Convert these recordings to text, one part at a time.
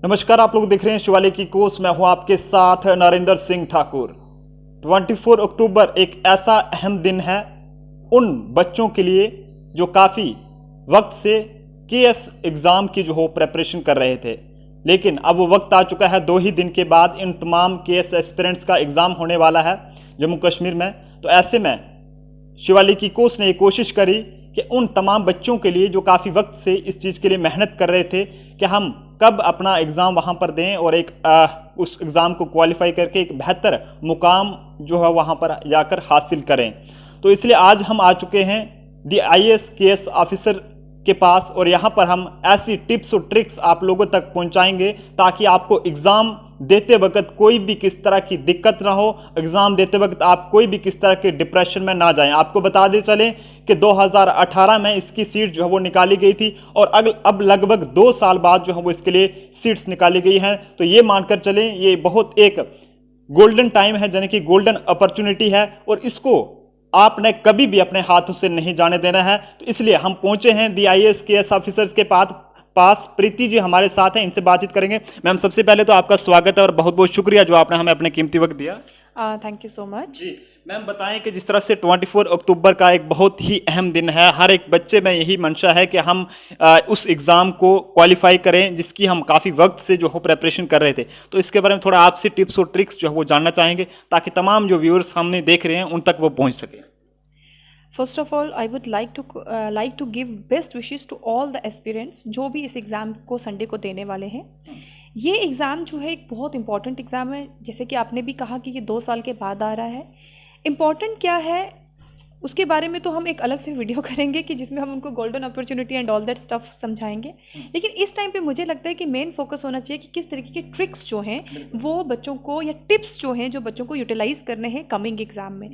नमस्कार, आप लोग देख रहे हैं शिवालिक की कोस। मैं हूं आपके साथ नरेंद्र सिंह ठाकुर। 24 अक्टूबर एक ऐसा अहम दिन है उन बच्चों के लिए जो काफ़ी वक्त से केएस एग्ज़ाम की जो हो प्रेपरेशन कर रहे थे, लेकिन अब वो वक्त आ चुका है। 2 ही दिन के बाद इन तमाम केएस एस्पिरेंट्स का एग्ज़ाम होने वाला है जम्मू कश्मीर में। तो ऐसे में शिवालिक की कोस ने ये कोशिश करी कि उन तमाम बच्चों के लिए जो काफ़ी वक्त से इस चीज़ के लिए मेहनत कर रहे थे कि हम कब अपना एग्ज़ाम वहाँ पर दें और एक उस एग्ज़ाम को क्वालिफाई करके एक बेहतर मुकाम जो है वहाँ पर जाकर हासिल करें। तो इसलिए आज हम आ चुके हैं IAS KS ऑफिसर के पास और यहाँ पर हम ऐसी टिप्स और ट्रिक्स आप लोगों तक पहुँचाएंगे ताकि आपको एग्ज़ाम देते वक्त कोई भी किस तरह की दिक्कत ना हो, एग्ज़ाम देते वक्त आप कोई भी किस तरह के डिप्रेशन में ना जाएं। आपको बता दे चलें कि 2018 में इसकी सीट जो है वो निकाली गई थी और अब लगभग 2 साल बाद जो है वो इसके लिए सीट्स निकाली गई हैं। तो ये मानकर चलें ये बहुत एक गोल्डन टाइम है, यानी कि गोल्डन अपॉर्चुनिटी है और इसको आपने कभी भी अपने हाथों से नहीं जाने देना है। तो इसलिए हम पहुंचे हैं IAS KS ऑफिसर्स के पास। प्रीति जी हमारे साथ हैं, इनसे बातचीत करेंगे। मैम, सबसे पहले तो आपका स्वागत है और बहुत बहुत शुक्रिया जो आपने हमें अपने कीमती वक्त दिया। Thank you so much ji ma'am, बताएं कि जिस तरह से 24 अक्टूबर का एक बहुत ही अहम दिन है, हर एक बच्चे में यही मंशा है कि हम उस एग्ज़ाम को क्वालिफाई करें जिसकी हम काफ़ी वक्त से जो हो प्रेपरेशन कर रहे थे। तो इसके बारे में थोड़ा आपसे टिप्स और ट्रिक्स जो है वो जानना चाहेंगे ताकि तमाम जो व्यूअर्स हमने देख रहे हैं उन तक वो पहुँच सके। First of all I would like to give best wishes to all the aspirants जो भी इस एग्ज़ाम को संडे को देने वाले हैं। ये एग्ज़ाम जो है एक बहुत इंपॉर्टेंट एग्ज़ाम है, जैसे कि आपने भी कहा कि ये 2 साल के बाद आ रहा है। इम्पॉर्टेंट क्या है उसके बारे में तो हम एक अलग से वीडियो करेंगे कि जिसमें हम उनको golden opportunity and all that stuff समझाएंगे। लेकिन इस टाइम पे मुझे लगता है कि मेन फोकस होना चाहिए कि किस तरीके के ट्रिक्स जो हैं वो बच्चों को, या टिप्स जो हैं जो बच्चों को यूटिलाइज़ करने हैं कमिंग एग्ज़ाम में।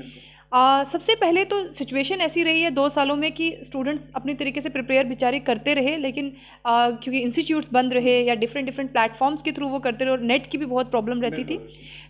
सबसे पहले तो सिचुएशन ऐसी रही है 2 सालों में कि स्टूडेंट्स अपनी तरीके से प्रिपेयर बेचारे करते रहे, लेकिन क्योंकि इंस्टीट्यूट्स बंद रहे या डिफरेंट प्लेटफॉर्म्स के थ्रू वो करते रहे और नेट की भी बहुत प्रॉब्लम रहती थी।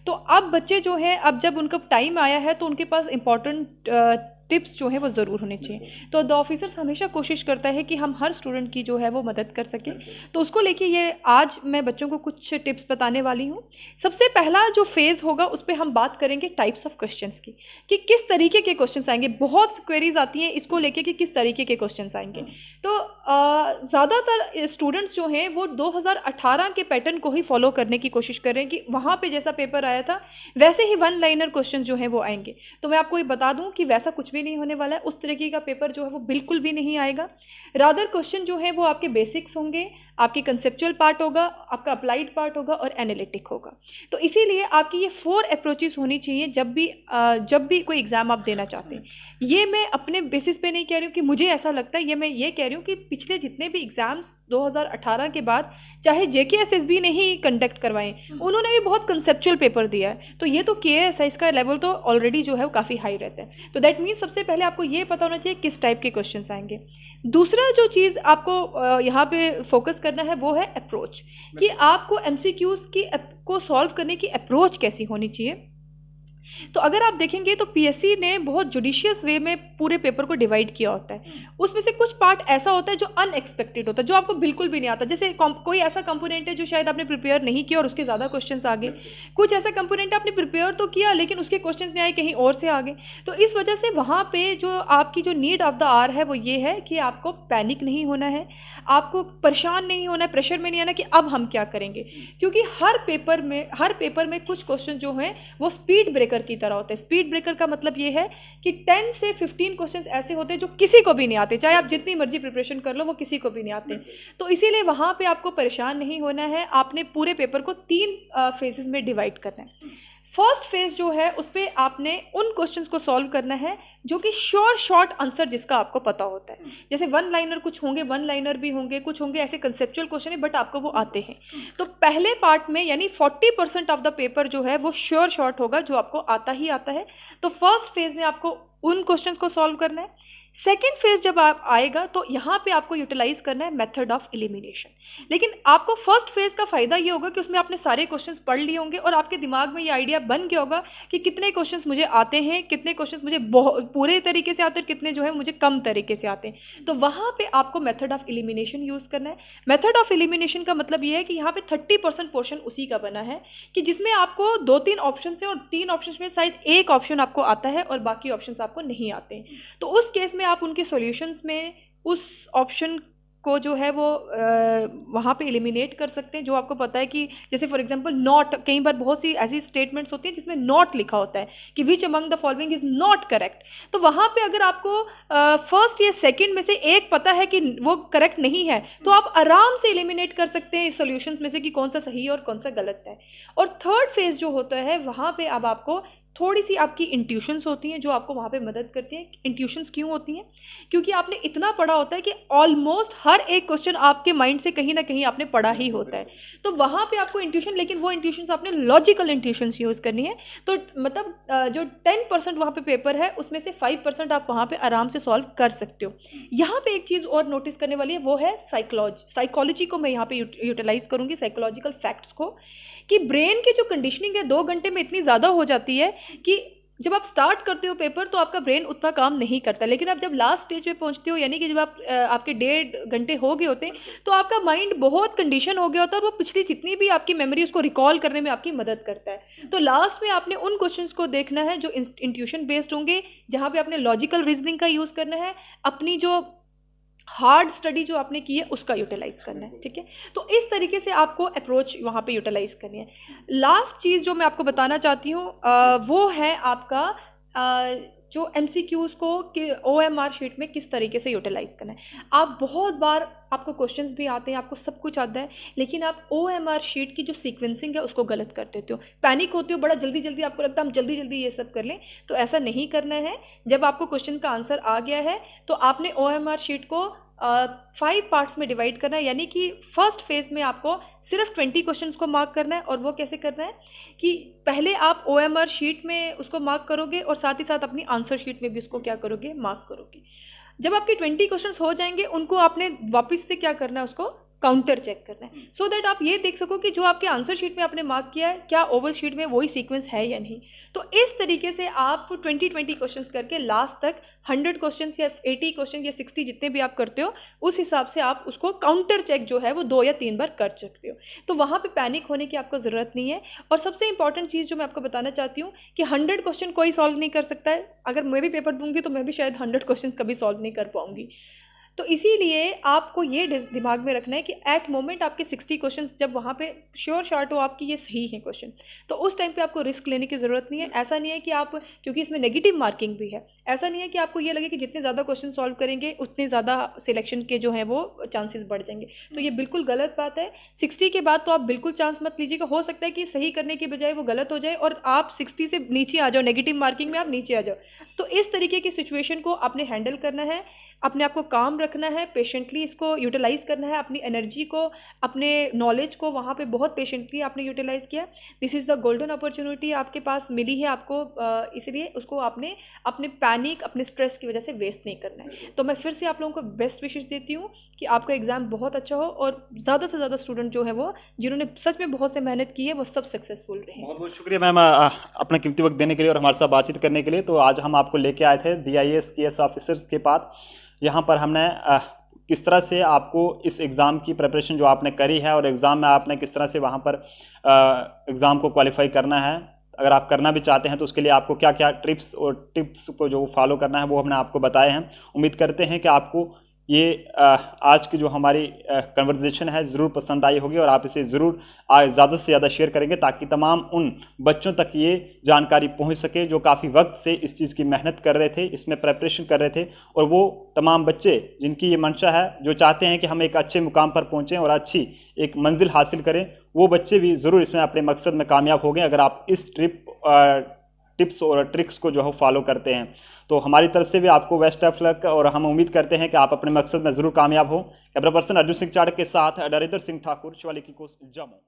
तो अब बच्चे जो हैं, अब जब उनका टाइम आया है तो उनके पास इंपॉर्टेंट टिप्स जो है वो ज़रूर होने चाहिए। तो द ऑफिसर्स हमेशा कोशिश करता है कि हम हर स्टूडेंट की जो है वो मदद कर सकें। तो उसको लेके ये आज मैं बच्चों को कुछ टिप्स बताने वाली हूँ। सबसे पहला जो फेज़ होगा उस पर हम बात करेंगे टाइप्स ऑफ क्वेश्चंस की, कि किस तरीके के क्वेश्चंस आएंगे। बहुत क्वेरीज आती हैं इसको लेके कि किस तरीके के क्वेश्चंस आएंगे। तो ज़्यादातर स्टूडेंट्स जो हैं वो 2018 के पैटर्न को ही फॉलो करने की कोशिश कर रहे हैं कि वहाँ पर जैसा पेपर आया था वैसे ही 1 लाइनर क्वेश्चन जो हैं वो आएंगे। तो मैं आपको ये बता दूँ कि वैसा कुछ भी नहीं होने वाला है, उस तरीके का पेपर जो है वो बिल्कुल भी नहीं आएगा। रादर क्वेश्चन जो है वो आपके बेसिक्स होंगे, आपकी कंसेप्चुअल पार्ट होगा, आपका अप्लाइड पार्ट होगा और एनालिटिक होगा। तो इसीलिए आपकी ये 4 अप्रोचेस होनी चाहिए जब भी कोई एग्ज़ाम आप देना चाहते हैं। ये मैं अपने बेसिस पे नहीं कह रही हूँ कि मुझे ऐसा लगता है, ये मैं ये कह रही हूँ कि पिछले जितने भी एग्ज़ाम्स 2018 के बाद चाहे JKSSB ने ही कंडक्ट करवाएं, उन्होंने भी बहुत कंसेप्चुअल पेपर दिया है। तो ये तो KS है, इसका लेवल तो ऑलरेडी जो है वो काफ़ी हाई रहता है। तो दैट मीन्स सबसे पहले आपको ये पता होना चाहिए किस टाइप के क्वेश्चंस आएंगे। दूसरा जो चीज़ आपको यहाँ पे फोकस करना है वो है अप्रोच, कि आपको MCQs को सॉल्व करने की अप्रोच कैसी होनी चाहिए। तो अगर आप देखेंगे तो PSC ने बहुत जुडिशियस वे में पूरे पेपर को डिवाइड किया होता है। उसमें से कुछ पार्ट ऐसा होता है जो अनएक्सपेक्टेड होता है, जो आपको बिल्कुल भी नहीं आता। जैसे कोई ऐसा कंपोनेंट है जो शायद आपने प्रिपेयर नहीं किया और उसके ज़्यादा क्वेश्चंस आ गए। कुछ ऐसा कंपोनेंट आपने प्रिपेयर तो किया लेकिन उसके क्वेश्चंस नहीं आए, कहीं और से आ गए। तो इस वजह से वहाँ पर जो आपकी जो नीड ऑफ द आवर है वो ये है कि आपको पैनिक नहीं होना है, आपको परेशान नहीं होना है, प्रेशर में नहीं आना कि अब हम क्या करेंगे। क्योंकि हर पेपर में कुछ क्वेश्चन जो हैं वो स्पीड ब्रेकर की तरह होते हैं। स्पीड ब्रेकर का मतलब ये है कि 10 से 15 क्वेश्चंस ऐसे होते हैं जो किसी को भी नहीं आते, चाहे आप जितनी मर्जी प्रिपरेशन कर लो वो किसी को भी नहीं आते। तो इसीलिए वहाँ पे आपको परेशान नहीं होना है। आपने पूरे पेपर को 3 फेजेस में डिवाइड करना है। फर्स्ट फेज जो है उस पर आपने उन क्वेश्चंस को सॉल्व करना है जो कि शॉर्ट आंसर जिसका आपको पता होता है। जैसे 1 लाइनर कुछ होंगे, 1 लाइनर भी होंगे, कुछ होंगे ऐसे कंसेप्चुअल क्वेश्चन है बट आपको वो आते हैं। तो पहले पार्ट में यानी 40% ऑफ द पेपर जो है वो शॉर्ट होगा, जो आपको आता ही आता है। तो फर्स्ट फेज में आपको उन क्वेश्चंस को सॉल्व करना है। सेकेंड फेज जब आप आएगा तो यहाँ पे आपको यूटिलाइज करना है मेथड ऑफ एलिमिनेशन। लेकिन आपको फर्स्ट फेज का फ़ायदा ये होगा कि उसमें आपने सारे क्वेश्चंस पढ़ लिए होंगे और आपके दिमाग में ये आइडिया बन गया होगा कि कितने क्वेश्चंस मुझे आते हैं, कितने क्वेश्चंस मुझे बहुत पूरे तरीके से आते हैं और कितने जो है मुझे कम तरीके से आते हैं। तो वहाँ पे आपको मेथड ऑफ एलिमिनेशन यूज़ करना है। मेथड ऑफ एलिमिनेशन का मतलब ये है कि यहाँ पे 30% पोर्शन उसी का बना है कि जिसमें आपको 2-3 ऑप्शन है और 3 ऑप्शन में शायद एक ऑप्शन आपको आता है और बाकी ऑप्शन आपको नहीं आते हैं। तो उस केस में आप उनके सॉल्यूशंस में उस ऑप्शन को जो है वो वहाँ पे एलिमिनेट कर सकते हैं जो आपको पता है कि जैसे फॉर एग्जांपल नॉट, कई बार बहुत सी ऐसी स्टेटमेंट्स होती हैं जिसमें नॉट लिखा होता है कि which among the following is not correct. तो वहाँ पे अगर आपको फर्स्ट या सेकंड में से एक पता है कि वो करेक्ट नहीं है तो आप आराम से एलिमिनेट कर सकते हैं इस सॉल्यूशंस में से कि कौन सा सही है और कौन सा गलत है। और थर्ड फेज जो होता है वहाँ पे अब आपको थोड़ी सी आपकी इंट्यूशंस होती हैं जो आपको वहाँ पे मदद करती हैं। इंट्यूशंस क्यों होती हैं? क्योंकि आपने इतना पढ़ा होता है कि ऑलमोस्ट हर एक क्वेश्चन आपके माइंड से कहीं ना कहीं आपने पढ़ा ही होता है। तो वहाँ पे आपको इंट्यूशन, लेकिन वो इंट्यूशंस आपने लॉजिकल इंट्यूशंस यूज़ करनी है। तो मतलब जो 10% वहाँ पे पेपर है उसमें से 5% आप वहाँ पे आराम से सॉल्व कर सकते हो। यहाँ पे एक चीज़ और नोटिस करने वाली है, वो है साइकोलॉजी को मैं यहाँ पे यूटिलाइज करूँगी, साइकोलॉजिकल फैक्ट्स को, कि ब्रेन की जो कंडीशनिंग है 2 घंटे में इतनी ज़्यादा हो जाती है कि जब आप स्टार्ट करते हो पेपर तो आपका ब्रेन उतना काम नहीं करता, लेकिन आप जब लास्ट स्टेज पे पहुंचते हो यानी कि जब आप आपके 1.5 घंटे हो गए होते हैं तो आपका माइंड बहुत कंडीशन हो गया होता है और वो पिछली जितनी भी आपकी मेमोरी उसको रिकॉल करने में आपकी मदद करता है। तो लास्ट में आपने उन क्वेश्चंस को देखना है जो इंट्यूशन बेस्ड होंगे, जहाँ पे आपने लॉजिकल रीजनिंग का यूज़ करना है, अपनी जो हार्ड स्टडी जो आपने की है उसका यूटिलाइज करना है। ठीक है, तो इस तरीके से आपको अप्रोच वहाँ पे यूटिलाइज करनी है। लास्ट चीज़ जो मैं आपको बताना चाहती हूँ वो है आपका जो MCQs को कि OMR शीट में किस तरीके से यूटिलाइज करना है। आप बहुत बार आपको क्वेश्चंस भी आते हैं, आपको सब कुछ आता है, लेकिन आप OMR शीट की जो सीक्वेंसिंग है उसको गलत कर देते हो, पैनिक होते हो, बड़ा जल्दी जल्दी आपको लगता है हम जल्दी जल्दी ये सब कर लें। तो ऐसा नहीं करना है। जब आपको क्वेश्चन का आंसर आ गया है तो आपने OMR शीट को 5 पार्ट्स में डिवाइड करना है, यानी कि फर्स्ट फेज में आपको सिर्फ 20 क्वेश्चंस को मार्क करना है। और वो कैसे करना है कि पहले आप OMR शीट में उसको मार्क करोगे और साथ ही साथ अपनी आंसर शीट में भी उसको क्या करोगे, मार्क करोगे। जब आपके 20 क्वेश्चंस हो जाएंगे उनको आपने वापस से क्या करना है, उसको काउंटर चेक करना है, सो दैट आप ये देख सको कि जो आपके आंसर शीट में आपने मार्क किया है क्या ओवल शीट में वही सीक्वेंस है या नहीं। तो इस तरीके से आप 20 क्वेश्चंस करके लास्ट तक 100 क्वेश्चंस या 80 क्वेश्चन या 60 जितने भी आप करते हो उस हिसाब से आप उसको काउंटर चेक जो है वो 2 या 3 बार कर सकते हो। तो वहाँ पे पैनिक होने की आपको ज़रूरत नहीं है। और सबसे इंपॉर्टेंट चीज़ जो मैं आपको बताना चाहती हूँ कि 100 क्वेश्चन कोई सॉल्व नहीं कर सकता है। अगर मैं भी पेपर दूंगी तो मैं भी शायद 100 क्वेश्चन कभी सॉल्व नहीं कर पाऊंगी। तो इसीलिए आपको ये दिमाग में रखना है कि एट मोमेंट आपके 60 क्वेश्चंस जब वहाँ पे श्योर शार्ट हो आपकी ये सही है क्वेश्चन, तो उस टाइम पे आपको रिस्क लेने की ज़रूरत नहीं है। ऐसा नहीं है कि आप, क्योंकि इसमें नेगेटिव मार्किंग भी है, ऐसा नहीं है कि आपको ये लगे कि जितने ज़्यादा क्वेश्चन सॉल्व करेंगे उतने ज़्यादा सिलेक्शन के जो हैं वो चांसेस बढ़ जाएंगे। तो ये बिल्कुल गलत बात है। 60 के बाद तो आप बिल्कुल चांस मत लीजिएगा। हो सकता है कि सही करने के बजाय वो गलत हो जाए और आप 60 से नीचे आ जाओ, नेगेटिव मार्किंग में आप नीचे आ जाओ। तो इस तरीके की सिचुएशन को आपने हैंडल करना है, अपने आप को काम रखना है, पेशेंटली इसको यूटिलाइज करना है, अपनी एनर्जी को, अपने नॉलेज को वहाँ पे बहुत पेशेंटली आपने यूटिलाइज किया। This is the golden opportunity आपके पास मिली है आपको, इसलिए उसको आपने अपने पैनिक, अपने स्ट्रेस की वजह से वेस्ट नहीं करना है। तो मैं फिर से आप लोगों को बेस्ट विशेष देती हूँ कि आपका एग्ज़ाम बहुत अच्छा हो और ज़्यादा से ज़्यादा स्टूडेंट जो है वो जिन्होंने सच में बहुत से मेहनत की है वो सब सक्सेसफुल रहे। बहुत बहुत शुक्रिया मैम अपना कीमती वक्त देने के लिए और हमारे साथ बातचीत करने के लिए। तो आज हम आपको लेके आए थे DIAS KS ऑफिसर्स के पास। यहाँ पर हमने किस तरह से आपको इस एग्ज़ाम की प्रिपरेशन जो आपने करी है और एग्ज़ाम में आपने किस तरह से वहाँ पर एग्ज़ाम को क्वालिफाई करना है, अगर आप करना भी चाहते हैं तो उसके लिए आपको क्या क्या ट्रिप्स और टिप्स को जो फॉलो करना है वो हमने आपको बताए हैं। उम्मीद करते हैं कि आपको ये आज की जो हमारी कन्वर्जेशन है ज़रूर पसंद आई होगी और आप इसे ज़रूर ज़्यादा से ज़्यादा शेयर करेंगे ताकि तमाम उन बच्चों तक ये जानकारी पहुंच सके जो काफ़ी वक्त से इस चीज़ की मेहनत कर रहे थे, इसमें प्रेपरेशन कर रहे थे। और वो तमाम बच्चे जिनकी ये मंशा है, जो चाहते हैं कि हम एक अच्छे मुकाम पर पहुँचें और अच्छी एक मंजिल हासिल करें, वो बच्चे भी ज़रूर इसमें अपने मकसद में कामयाब होंगे अगर आप इस टिप्स और ट्रिक्स को जो है फॉलो करते हैं। तो हमारी तरफ से भी आपको बेस्ट ऑफ लक और हम उम्मीद करते हैं कि आप अपने मकसद में ज़रूर कामयाब हो। कैमरा पर्सन अर्जुन सिंह चाड़क के साथ नरेंद्र सिंह ठाकुर, शिवालिक की कोस, जम्मू।